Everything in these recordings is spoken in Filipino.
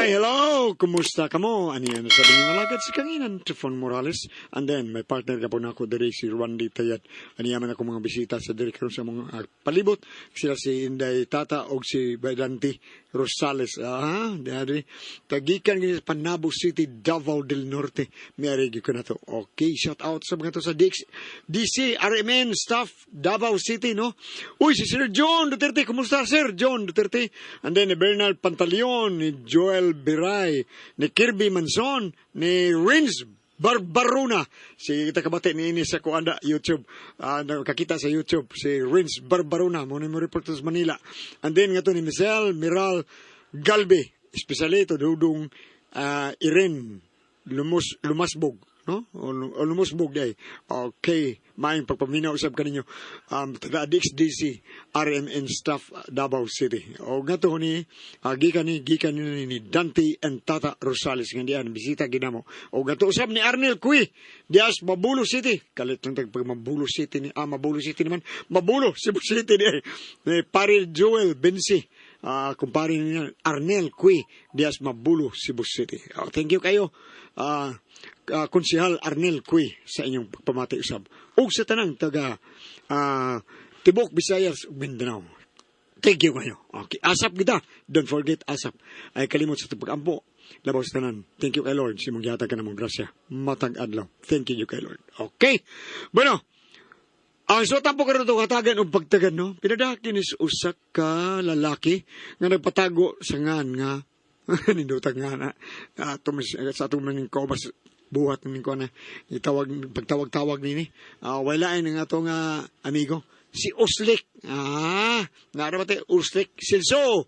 Hi, hello! Kumusta ka mo? Ano yan? Sabi niyo malagad si Kanginan, Trifon Morales. And then, may partner ka po na ako dari si Randy Tayad. Ano yaman ako mga bisita sa dari karon sa mga palibot. Sila si Inday Tata o si Badanti Rosales. Dari. Tagikan ganyan sa Panabo City, Davao del Norte. May arigi ko na to. Okay, shout out sa mga to sa DC, RMN staff, Davao City, no? Uy, si Sir John Duterte. Kumusta, Sir John Duterte? And then, ni Bernard Pantaleon, ni Joel Biray, ni Kirby Manson, ni Rins Barbaruna. Si kita kabate ni ini sa kuanda YouTube. Nakakita sa YouTube si Rins Barbaruna, mo ni mo report sa Manila. And then nga to ni Michelle Miral Galbe, especially to dudong Irene Lumasbog, no? O Lumusbog day. Okay, maayong pagpaminaw usab kaninyo. Taga DC RMN staff Davao City. O nga to ni gikan ni Dante and Tata Rosales nga diyan bisita ginamo. O nga to usab ni Arnel Cui dias Mabulo City. Kalit lang tag Mabulo City ni Mabulo City naman. Mabulo Cebu City ni Pare Joel Bensi. Kumpare niya Arnel Cui dias Mabulo Cebu City. Thank you kayo. Konsehal Arnel Cui sa inyong pagpamati usab. O sa tanang taga Tibok, Visayas, Mindanao. Thank you kayo. Okay. Asap kita. Don't forget asap. Ay kalimot sa pag-ampo. Labaw sa tanan. Thank you kay Lord. Simong yata ka namang grasya. Matag adlaw. Thank you kay Lord. Okay. Bueno. Ang suotan po karon itong katagan o pagtagan, no? Pinadakin is usak ka lalaki nga nagpatago sa ngan nga nindutang nga na sa atong maning kobas buhat ng ko na pagtawag-tawag nini. Wala ay ng atong amigo. Si Uslik. Naramate Uslik. Silso.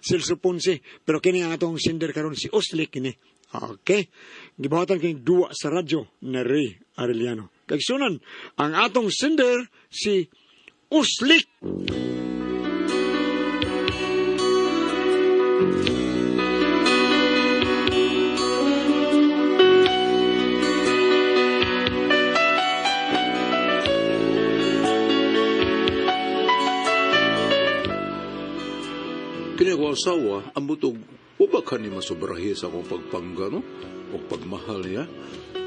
Silso Ponce. Pero kini ang atong sender karon si Uslik kini. Okay. Gibawatan kini duwa sa radyo na Ray Arellano. Kagsunan, ang atong sender si Uslik. Kini ko asawa, ang butog, uba ka ni masobrahi sa akong pagpangga, no? O pagmahal niya.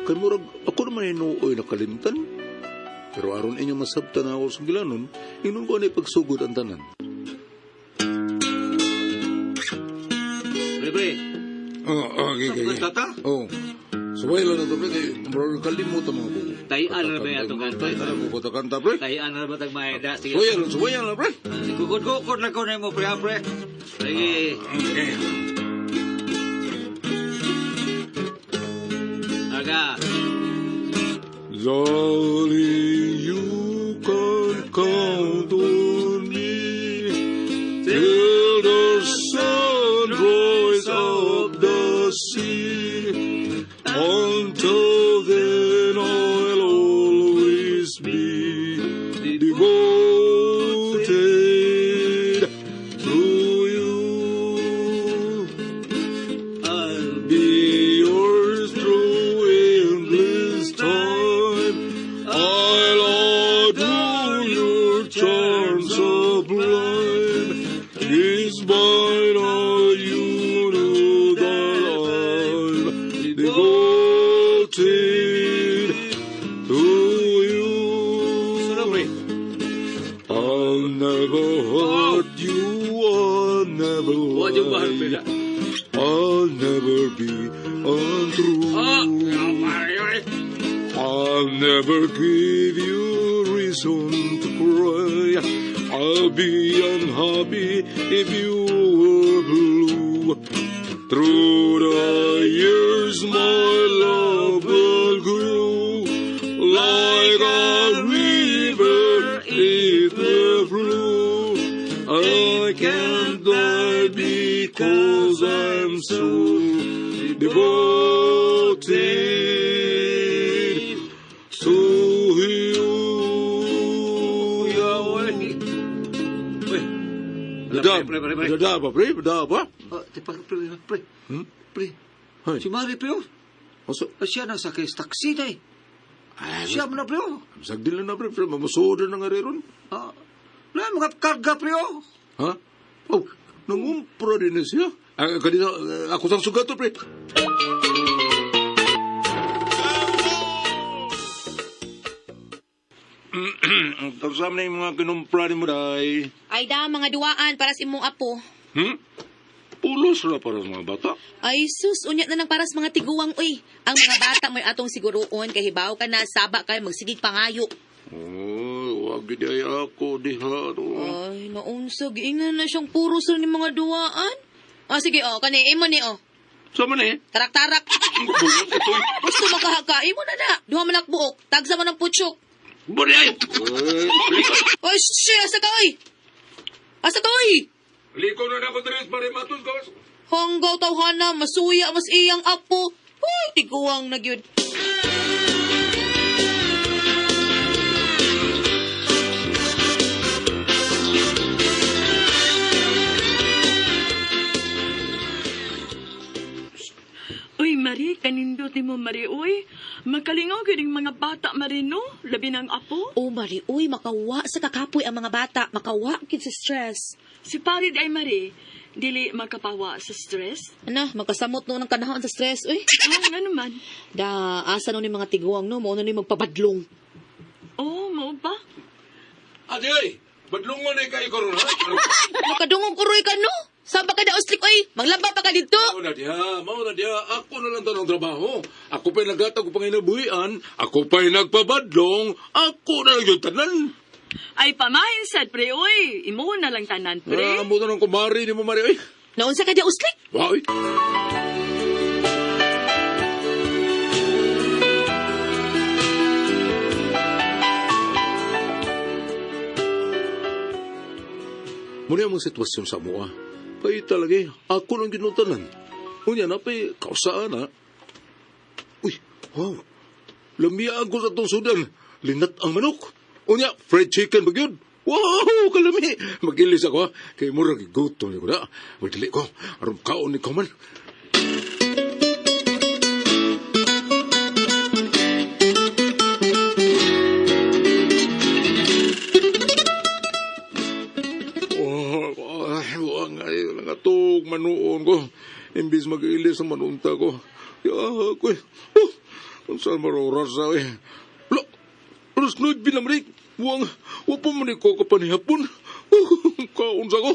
Kaya murag, ako naman inuoy na kalimtan. Pero aron inyo masabtan na ako sa gilanon, inon ko na ipagsugod ang tanan. Pre. Okay. Tata? Oo. Subay lang na ito, pre. Murag kalimutan mga buko. Tayan na ba yung kanta? Tayan mo kanta, pre. Tayan na ba tag maeda? Sige. Subayan lang, pre. Gugod na ko na mo, pre. Sige. Okay. Aga. Darling, you can count on me till the sunrise of the sea. Until then, I'll always be devoted to you. I'll be yours through endless time. I'll adore your charms sublime. Despite all you know that I'm devoted to you. I'll never hurt you. I'll never lie. I'll never be untrue. I'll never give you reason to cry. I'll be unhappy if you were blue. Through the years my love will grow like a river it will flow. I can't die because I'm so devoted to you. Dadaba. Pre. Si Mari, pre. Siya nang sakay sa taxi na eh. Siya mo na, pre. Sagdil na, pre. Mamusodo na nga rin. Na, mga karga, pre. Ha? Oh, Nangumpra din na siya. Kanina, ako sang sugat to, pre. Tarsam na yung mga kinumpra ni mo, day. Ay da, mga duwaan para sa imong apo. Pulos na para sa mga bata. Ay sus, unya na lang para sa mga tiguwang, uy. Ang mga bata may atong siguroon, kahibaw ka na, saba ka, magsigig pangayo. Oh, wag di ay ako diha. Ay, naunsag, ingnan na siyang puro sa ni mga duwaan. Sige, kani, imo ni, Sama na eh. Tarak-tarak. Bulot ito eh. Gusto makahaka, imo na. Duha man buok, tagsa man ang putsok. Bari ay! Ay, asa ka, uy? Asa ka, uy? Liko na ako tres, bari matos gawas. Hanggaw tawhana, masuya, mas iyang apo. Uy, tiguwang na gyud. Uy, Mari, kanindot mo, Mari, uy. Makalingaw gining mga bata, Mari, no? Labi ng apo. Oh, Mari, uy, makawa sa kakapoy ang mga bata. Makawa kid sa stress. Si Parid ay, Mari, dili makapawa sa stress. Ano, magkasamot no ng kanahon sa stress, uy. Nga naman. Da, asa no ni mga tiguwang, no? Mauna ni magpabadlong. Oh, mao ba? Ate ay! Badlungon ay kayo karon ha? Makadungog kuroy ka, no? Saba ka na uslik, uy. Maglaba pa ka dito. Mao na diha. Ako na lang tanong trabaho. Ako pa'y nagatag ko pang inabuhian. Ako pa'y nagpabadlong. Ako na lang yung tanan. Ay, pamahin sad, pre, uy. Imo na lang tanan, pre. Amo na ng kumari ni mo, Mari. Ay! Naunsa ka di uslik? Wow! Muna ang sitwasyon sa mua. Pa'y talaga ako lang ginutanan. Unya na pa'y kausaan na. Uy, wow. Lamiaan ko sa itong sudan. Linat ang manok. Unya, fried chicken ba yun? Wow, kalami. Magilis ako ha. Kay murag gutom niyo ko na. Magdali ko. Aram kaon ni Kaman. Nangatog manuon ko. Imbis mag-ilis ang manunta ko. Ya, ko eh. Kung saan marorasa eh. Lo, alas nood binamrik. Wang pa man ko kapanihapon. Kaunsa ko.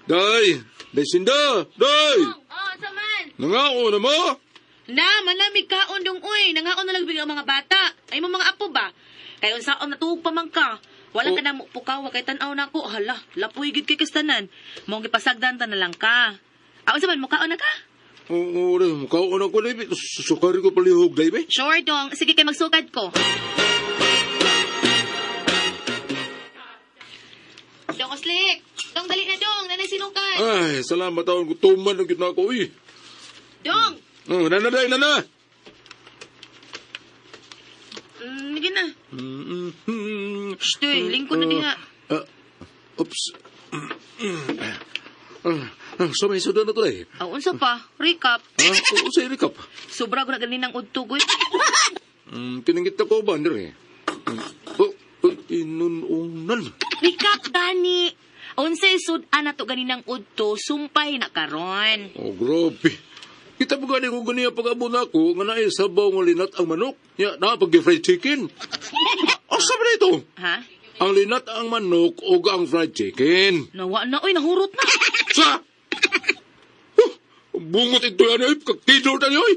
Day! Day Sinda! Day! Saman. Nangao na mo? Na, malamig kaon dong, uy. Nangaon na lang biglang mga bata. Ay mo mga apo ba? Kaya unsaon natuog pa man ka. Wala ka na mo pukaw, kay tanaw na ko. Hala, lapoy gid kay kastanan. Mong gipasagdan ta na lang ka. Aon saman, mukaon na ka? Oo, mukhaon ako na ibi. Sukari ko palihog na ibi. Sure dong. Sige kay magsugad ko. Dong, Oslik. Dong, dali na dong. Nanay sinukan. Ay, salamat taon ko. Tuman ang gitna ko, uy. Dong! Nanaday, nana! Sige na. Shtoy, lingkod na diha. Oops. So may sudan na to eh. Unsa pa? Recap. Oo, sa recap. Sobra ko na ganin ng udtog, uy. Pinanggit na ko ba, Andre? Inununan. Recap, gani. Unsay sudan na to ganinang udto, sumpay na karon. Oh, grabe. Kita mo gani kung ganiya pag-abon ako, nga naisabaw ng linat ang manok. Ya, napag-fried chicken. Asa ba na ito? Ha? Ang linat ang manok o ang fried chicken. Nawa na, uy, nahurot na. Sa! Bungot ito yan, ay, kakidor na niyo, ay.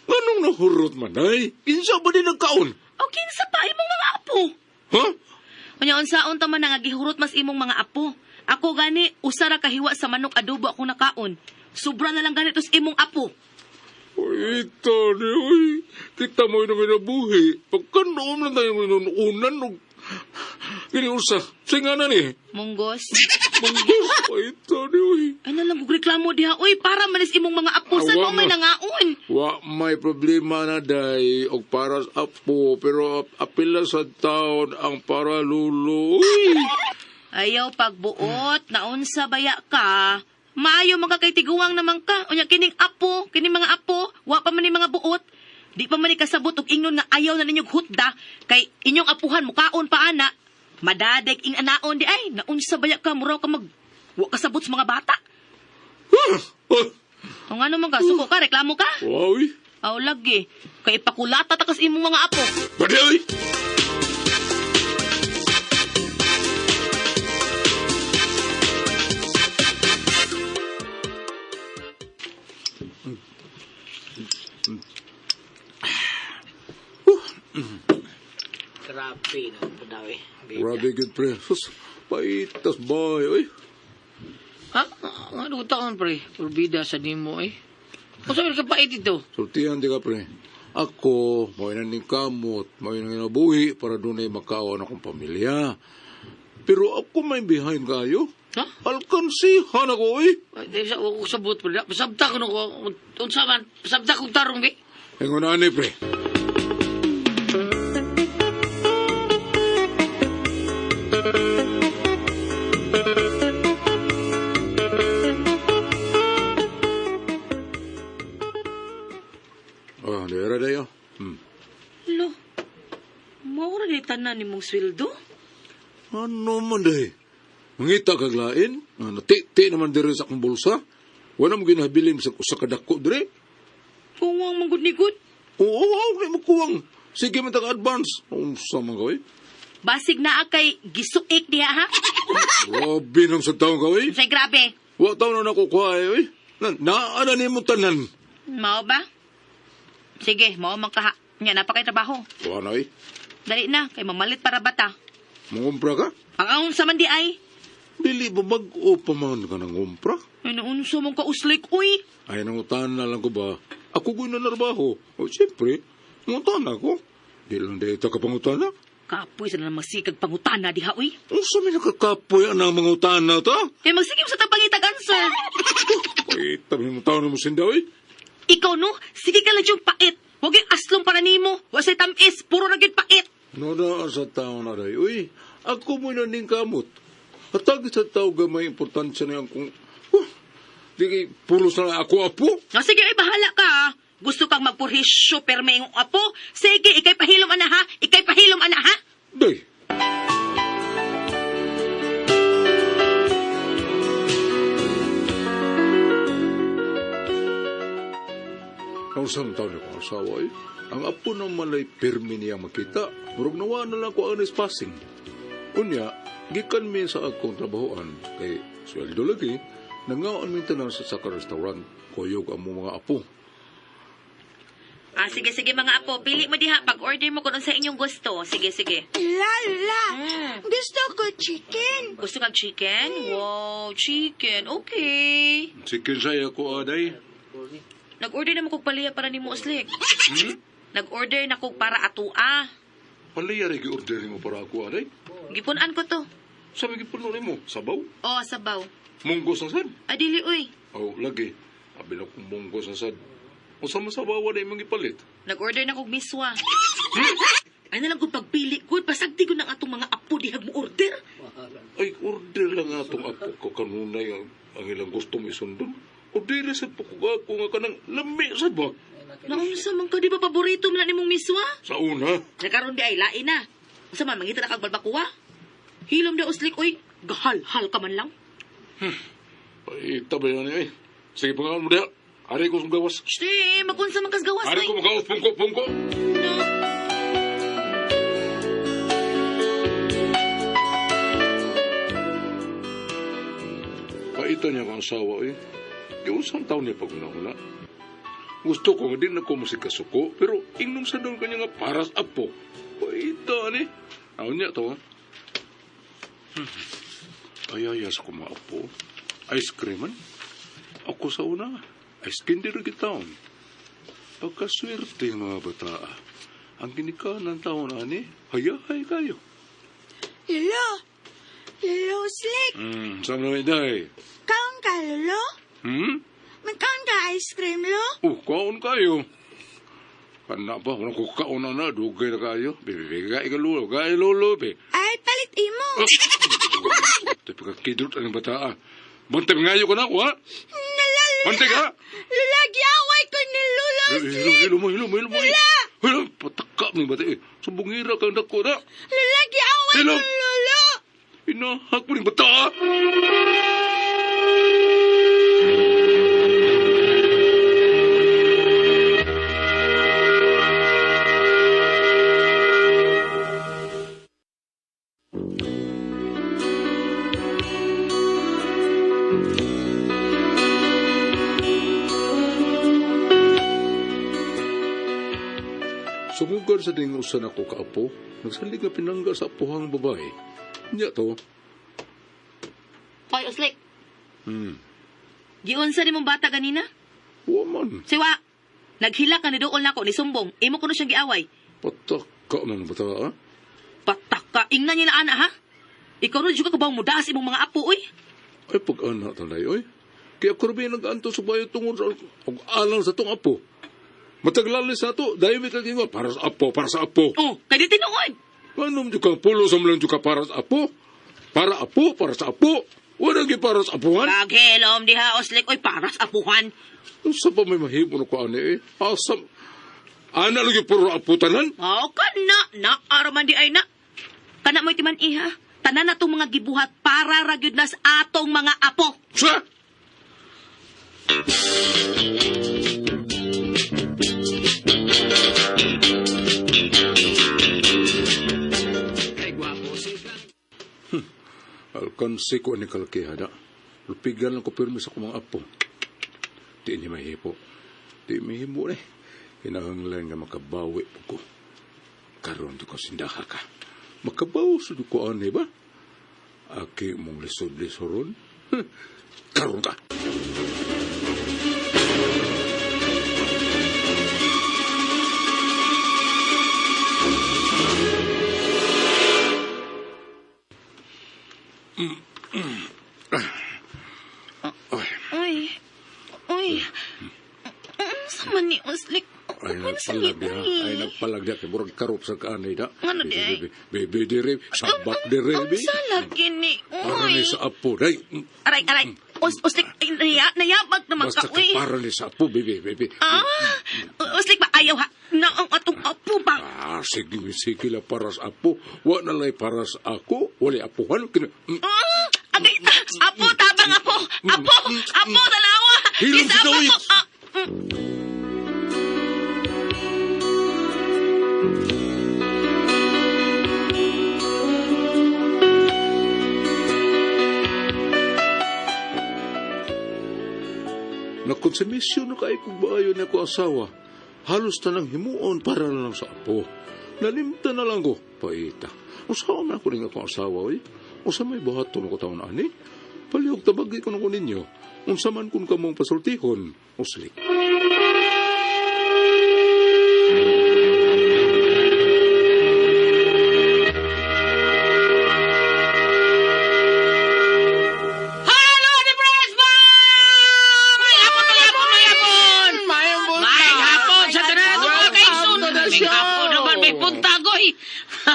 Anong nahurot man, ay? Kinsa ba din nagkaon? O, kinsa pa imong mga apo? Ha? Kanya unsaon ta man nangagihurot mas imong mga apo. Ako gani, usara kahiwa sa manok adobo ako nakaon. Sobra na lang ganito sa imong apo. Ay, tani, ay. Kita mo yung minabuhi. Pagkanoon na tayo minununan. Giniusa. Singanan eh. Munggos. punggos. Paita ni, uy. Ano lang kung reklamo diha, uy, para manis imong mga apo sa Awa mo may mo. nangaon. Wa may problema na day og para sa apo pero apila sa taon ang para lulo. Uy. Ayaw pagbuot, naunsa baya ka. Maayo mga kay tiguang naman ka. Unya kining apo, kining mga apo, wa pa man ni mga buot. Di pa man ni kasabot og ingnon nga ayaw na ninyong hutda kay inyong apuhan mukaon pa ana. Madadeg ing anaon di ay naunsa baya ka muraw ka mag wa kasabot sa mga bata. O nga naman ka, suko ka, reklamo ka. Wow, uy. Aw lagi, kay ipakulata takas imong mga apo. Pwede, uy. Grabe na po daw eh. Grabe good pre. Sus, paitas boy, uy. Ha? Ano taon pre? Purbida sa nimo eh. Kung sabi ka pait ito? Sultihan di ka pre. Ako, mo ning kamot, mo nabuhi para doon ay makaon akong pamilya. Pero ako may behind kayo. Ha? Alkansihan ako, uy. Ay, sa ako sabot pre. Pasabta ko no ko. Unsa man, pasabta ko tarong be. Hingon ani pre. Ah, dera dayo. Lo, maura di tanan ni mong sweldo? Ano man dahi? Mangita kag lain, nati naman diri sa akong bulsa. Wala mo ginabilin sa kadako dire. Kung ang manggod-nigod. Oo, di mo kuwang. Sige man tag advance. Unsa man gawin? Basig na kay gisuik diha ha? Grabe nang sa taong gawin. Say grabe. Wa taon na nakukuha eh, oy. Naana ni mo tanan. Mao ba? Sige, mao man kaha. Nya napakay trabaho. Wa na oy. Dali na, kay mamalit para bata. Mangumpra ka? Ang aon sa man di ay. Dili ba bag-o pa man ka ng umpra? Ay naunsa mong kauslik, uy. Ay, nangutan na lang ko ba? Ako ko'y nanarbaho. O, siyempre, nangutan ako. Di lang dito ka pangutan na. Kapoy sa na masikag pangutana diha, uy. Ang sa may nakakapoy ang mga utan na ta? Kay magsigim sa tapangitag answer. Ay, tabi mo taon na mo sinda, oy. Ikaw no, sige ka lang yung pait. Huwag yung aslong para nimo. Wasay tamis, puro naging pait. Nada sa taon na rin, uy. Ako mo'y naning kamot. Atag sa tao gamay importansya na yan kung... di pulos na ako apo. O sige, ay bahala ka ha. Gusto kang magpurhisyo perme yung apo? Sige, ikay pahilom ana ha. Ikay pahilom ana ha. Day. Nausang taon niya kong asawa eh. Ang apo ng malay permi niya makita. Murag nawa na lang ko ang passing. Unya, gikan mi sa akong trabahoan. Kay sweldo lagi, nangaon mi tanan sa restaurant. Kuyog ang mga apo. Ah, sige, mga apo. Pili mo diha. Pag-order mo kung sa inyong gusto. Sige. Lala, gusto ko chicken. Gusto kang chicken? Wow, chicken. Okay. Sikin saya ko aday. Nag-order naman kong paliya para ni mo uslik. Nag-order na kong para atua. Paliyari gi-order mo para ako aday. Gipunan ko to. Sabi gipuno mo, sabaw. Oh, sabaw. Munggos ang sad. Adili, uy. Oh, lagi. Abi na kong munggos ang sad. O sa masabawa na imong ipalit. Nag-order na kong miswa. Ay na lang kung pagpili ko. Pasagti ko ng atong mga apo dihag mo order. Ay, order lang nga itong apo ko kanunay ang ilang gusto mo isundon. Order sa po ko nga kanang lami sad ba? Naunsa man ka, di ba paborito mo na ni mong miswa? Sa una. Nagkaroon di ay lain na. Unsa man, mangita na kag balbakuwa? Hilom na uslik, uy. Gahal-hal ka man lang. Ay, tabi yan eh. Sige, pangalan mo diha. Ari ko sa gawas. Shte, magunsa man kas gawas, Ari uy. ko magawas, pungko. No. Paita niya kang asawa eh. Yung isang taon niya pag-una-una. Gusto ko nga din na ko masikasuko, pero ingnom sa daw kanya nga paras apo. Paita ni. Ako niya to ha. Ayayas ko mga apo. Ice cream man. Ako sa una. Ice candy rin kitaon. Pagkaswerte ng mga bata. Ang ginikaw ng taon ani, hayahay kayo. Lalo, Slick, Saan na day? Kaon ka, Lolo? Magkaon ka ice cream, Lo? Kaon kayo. Kana ba? Walang kukaon na. Dugay na kayo. Bebe, gaya ka lulo. Gaya lolo, be. Ay, palit imo. Tapi kakidrot ang bata. Bantay ngayo ka na ako, ha? Bantay ka? Lalagi away ko ni Lolo. Hilo mo. Hilo, pataka mo bata eh. Sumbungira kang dako na. Lalagi away Hilo. ko, Lolo. Inahak mo ng bata. Sumugar sa dingusan ako kaapo, nagsalig nga pinangga sa apuhang babae. Niya to. Hoy, Uslik. Giunsa ni mong bata ganina? Waman. Siwa, naghila ka ni dool nako ni Sumbong. Imo ko na siyang giaway. Pataka man ang bata, ha? Pataka, ingnan niya na ana, ha? Ikaw rin juga kabawang mudas imong mga apo, uy. Ay, pag-anak talay, oy. Kaya ko rin nag-anto sa bayo tungod sa alang sa tong apo. Mataglalis na to, dahil may kaginga, para sa apo. Oh, kaya di tinuod. Paano mo ka pulo sa malang ka para sa apo? Para sa apo. Wala gi para sa apuhan. Kaghilom diha, Uslik, uy, paras apuhan. Sa pa may mahimo na ko, ane, eh. Asam. Ana lagi puro aputanan. Oh, kana, araman di ay na. Kana mo'y timan iha. Tanan na itong mga gibuhat para ragyod na sa atong mga apo. Sa? Alkansi ko ni kalakihada. Lupigan lang ko pirmi sa kumang apo. Di ni mahipo. Di mahimo eh. Hinahanglan nga makabawi po ko. Karon di ko sindaha ka. Makabaw sa ko ane ba? Aki mong lisod-lisoron. Karon ka. Uy. Sama ni Uslik. Ay nagpalagda. Ay nagpalagda. Kaya murag karot sa kaanay da. Ano di ay? Bebe dire. Sabat dire. Ang salagi ni. Para Uy. ni sa apo. Day. Aray. Uslik, nayabag naman Basta ka, uy. para ni sa apo. Bebe. Uslik ba ayaw ha? Na ang atong apo ba? Sige lang para sa apo. Wa na lay para sa ako. Wali apuhan. Agay, apo, tabang apo. Apo, dalawa. Hilom Isa si apo Dawid. ko. Nakonsumisyon na kayo kung ba ayaw na ko asawa. Halos na lang himuon para na lang sa apo. Nalimta na lang ko. Paita. Usawa man ako rin akong asawa, eh. Usa may buhaton ko taon ani. Palihog tabagi ko na ko ninyo. Unsa man kung kamong pasultihon. Uslik.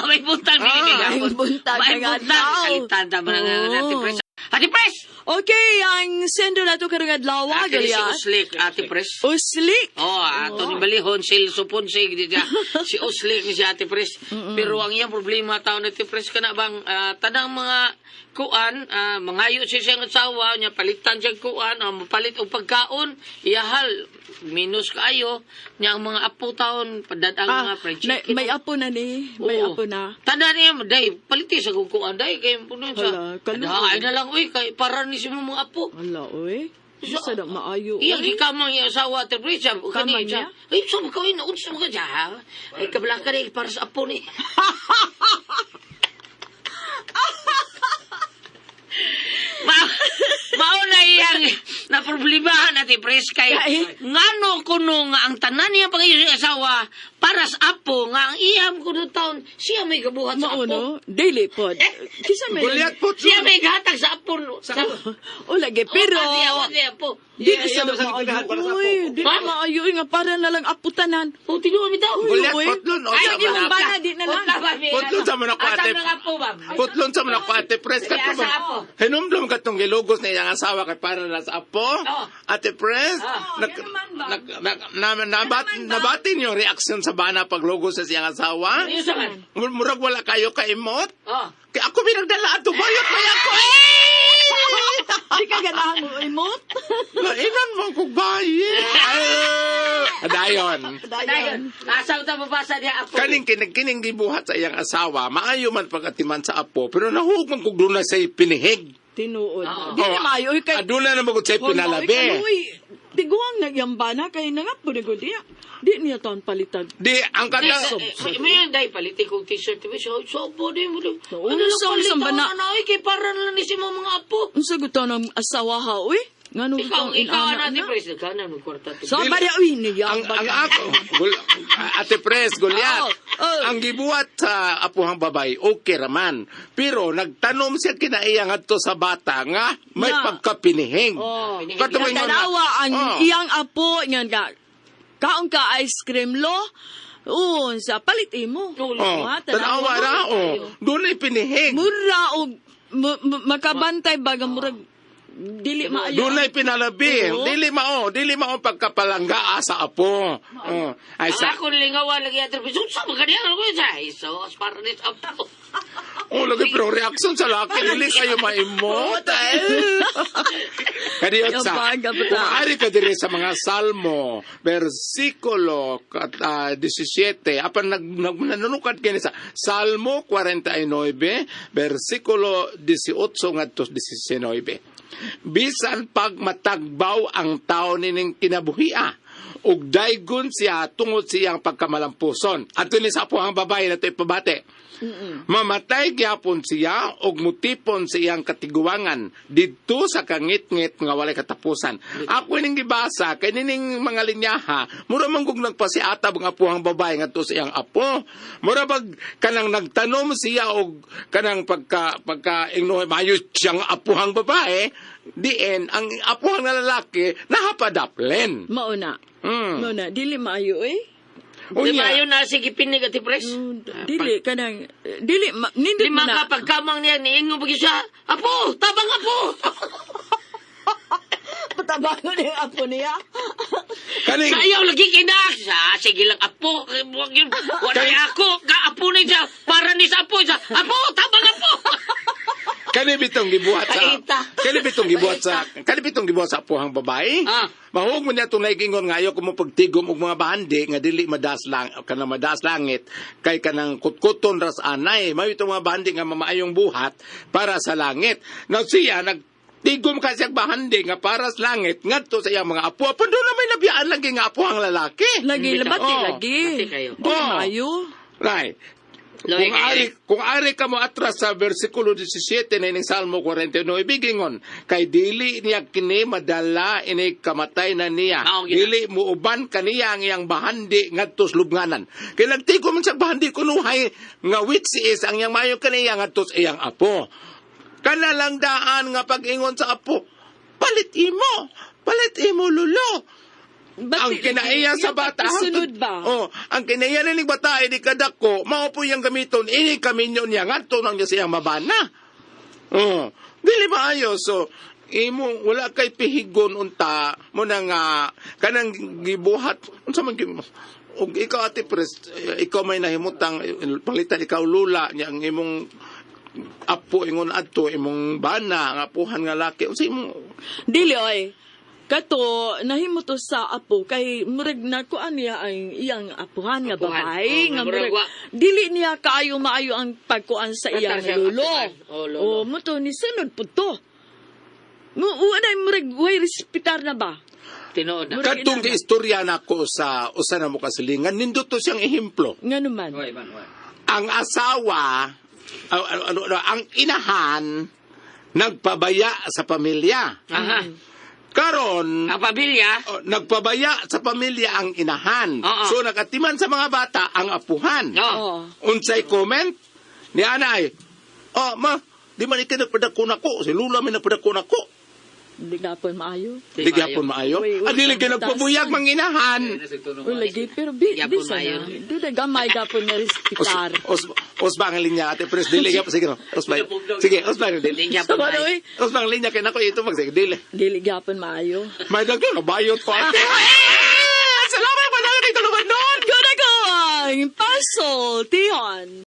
May buntag na May buntag na nga daw. Kalitan tama na Ate Pres. Ate Pres! Okay, ang sendo na to karong adlaw, Si Galiat. Uslik, Ate Pres. Uslik. Ato ni balihon, silsupon siya. Si Uslik ni si Ate Pres. Pero ang iyang problema taon Ate Pres ka na bang tanang mga kuan, mangayo siya siyang asawa, niya palitan siyang kuan, mapalit o pagkaon, iyahal, minus kaayo, niya ang mga apo taon, padadang mga fried chicken. May apo na ni. May Oo. apo na. Tanda niya, day, paliti sa kukuan, day, kayo po nun Hala, sa, kaluoy. ay na lang, uy, kay, para ni sa mga apo. Wala, oy. Isa na maayo. Iyang oy. ikamang yung asawa, Ate Pres, Kamang niya? ay, sa mga kawin, naunsa mga dyan, ay, kabla ka rin, para sa apo ni. Mauna iyang na problemahan Ate Pres kay ngano kuno nga ang tanan niya pang iyang asawa para sa apo nga ang iyam kuno taon siya may gabuhat sa apo. Mauno, daily pod. Kisa may Gulyat po. Siya may Ihatag sa apon. O lagi, pero... Awan niya po. Di ka sa Iya, iya, para sa maayo. Di ka maayo nga para na lang aputanan. O, tinuon bitaw. Gulyat, Uy, putlon. O, ay, sa yung mga- bana, di na lang. Putlon sa mga kwate. Asam na po, ma'am. Putlon sa mga kwate. Pres ka Sige, to. asa apo. Hinumdum ka tong gilugos na iyang asawa kay para na sa apo. Oo. Ate Pres, nabatin yung reaksyon sa bana paglugos sa siyang asawa. Ano sa man? Murag wala kayo kaimot. Oh. Kaya ako binagdala ato bayot na ako. Di ka ganahan mo imot. Lainan mo kong bayot. Dayon. Dayon. Asaw ta mabasa niya apo. Kining gibuhat sa iyang asawa, maayo man pagatiman sa apo, pero nahugman kog doon na sa pinihig. Tinuod. Di na maayo. Kay... Aduna na magod sa pinalabi. Tiguang nagyambana kay nangap po na diya. Di niya taon palitag. Di, ang kada... May day paliti kong t-shirt. So, body mo. Ano lang so, palita bana- na na. Kaya para na lang ni si mga apo. Ang sagot ng asawa ha, uy. Nga nung Ikaw, itong ikaw inana na, di na. pres. Nagkana, may kwarta. So, bari, uy, niya. Ang ako, Ate Pres, Gulyat, ang gibuhat sa apuhang babay, okay raman. Pero nagtanom siya kinaiyang adto sa bata nga may Na. pagkapinihing. Oh. Katuloy nga- Tanawa ang Oh. iyang apo, nga nga. Kaon ka ice cream lo. Sa palit imo. Oh, tanawa ra, doon ay pinihing. Mura og makabantay baga murag dili maayo. Doon ay pinalabi. Oo. Dili mao pagkapalangga sa apo. Oh. Ay Ang sa ako nilingawa lagi at repisyon. Sa mga ganyan ako yun sa iso. As para nito apo. Oh, lagi pero reaksyon sa laki, dili kayo maimot. Kadiyot Yung sa, pagkabata. kung ari ka diri sa mga salmo, versikulo 17, apan nanunukad kini sa Salmo 49, versikulo 18 ngadto 19. Bisan pag matagbaw ang tao nining kinabuhia, ug daygon siya tungod siyang pagkamalampuson. Ato ni sa apuhang babae na ito'y pabate. Mamatay gyapon siya og mutipon sa iyang katiguangan didto sa kangit-ngit nga walay katapusan. Ako ning gibasa kay nining mga linyaha, mura man kog nagpasiatab ang apuhang babae ngadto sa iyang apo. Mura bag kanang nagtanom siya og kanang pagka ingnoy mayo siyang apuhang babae, diin ang apuhang na lalaki nahapadaplen. Mauna. Mm. Mauna, dili maayo eh. Di Unya, ba yun na sige pinig at pres? Dili kanang dili nindot Lima na. ka pagkamang niya niingo bagi siya. Apo! Tabang apo! Patabangon ni apo niya. kaning Sayaw lagi kinak sa sige lang apo. Huwag yun. Wala ako. Kaapo na siya. Para ni sa apo. Apo! Tabang apo! Kanibitong gibuhat sa Kaita. kanibitong gibuhat sa apuhang babae. Ah. Mahug mo niya itong naigingon ngayon kung mapagtigom og mga bahandi nga dili madas lang kanang madas langit kay kanang kutkuton ras anay mayo itong mga bahandi nga mamaayong buhat para sa langit. Now siya nagtigom ka siyang bahandi nga para sa langit ngadto sa iyang mga apo. Apan doon na may nabiyaan lagi nga apuhang lalaki. Lagi labati Oh. lagi. Labati kayo. Dili Oh. maayo. Right. Loy Kung ari ka mo atras sa versikulo 17 na ining Salmo 49, bigingon, kay dili niya kini madala ini kamatay na niya. Mao gina. Dili mo uban kaniya ang iyang bahandi ngadtos lubnganan. Kay nagtigo man sa bahandi kunuhay nga which is ang iyang mayo kaniya ngadtos iyang apo. Kana lang daan nga pag-ingon sa apo, palit imo lulo. Ang kinaiya sa bata. Sunod ba? Oh, ang kinaiya ni bata ay di kadako, mao po yung gamiton, ini kaminyo niya ngadto nang niya siyang mabana. Oh, dili maayo so imo wala kay pihigon unta mo nang kanang gibuhat unsa man og ikaw Ate Pres, ikaw may nahimutang palitan ikaw lula niya ang imong apo ingon adto imong bana nga apuhan nga laki unsa imo Dili oy. Kato nahimo to sa apo kay murag na kuan niya ang iyang apuhan nga Apuhan. babae Oh, nga murag murag wa- dili niya kaayo maayo ang pagkuan sa iyang Katar siya lulo. apuhan. Oh, lolo. mo to ni sunod pud to. Uanay murag way respetar na ba? Tinood na. kadtong istorya nako sa usa na mo kasilingan nindot to siyang ehemplo. Nga naman. Ang asawa ang inahan nagpabaya sa pamilya. Aha. Karon Ang pamilya. nagpabaya sa pamilya ang inahan. Oo. So nagatiman sa mga bata ang apuhan. Oh. Oh. Unsay comment ni anay? Oh, ma, Di man ikay nagpadako nako. Si Lula may nagpadako nako. Hindi gapon maayo. Di gapon maayo. Uy, Dili kay nagpabuyag manginahan. Uy, lagi, pero bisa mayo. na. Doon gamay gapon na respitar. Osbang ang linya ate pres dili ka sige no. Osbang. Sige, osbang dili. Hindi gapon Sama na, maayo. uy. Osbang linya kay nako ito sige dili. Dili gapon maayo. May dagdag na bayot ko ate. Salamat pa na kay tulungan doon. Ganagang! Pasol, Tihan!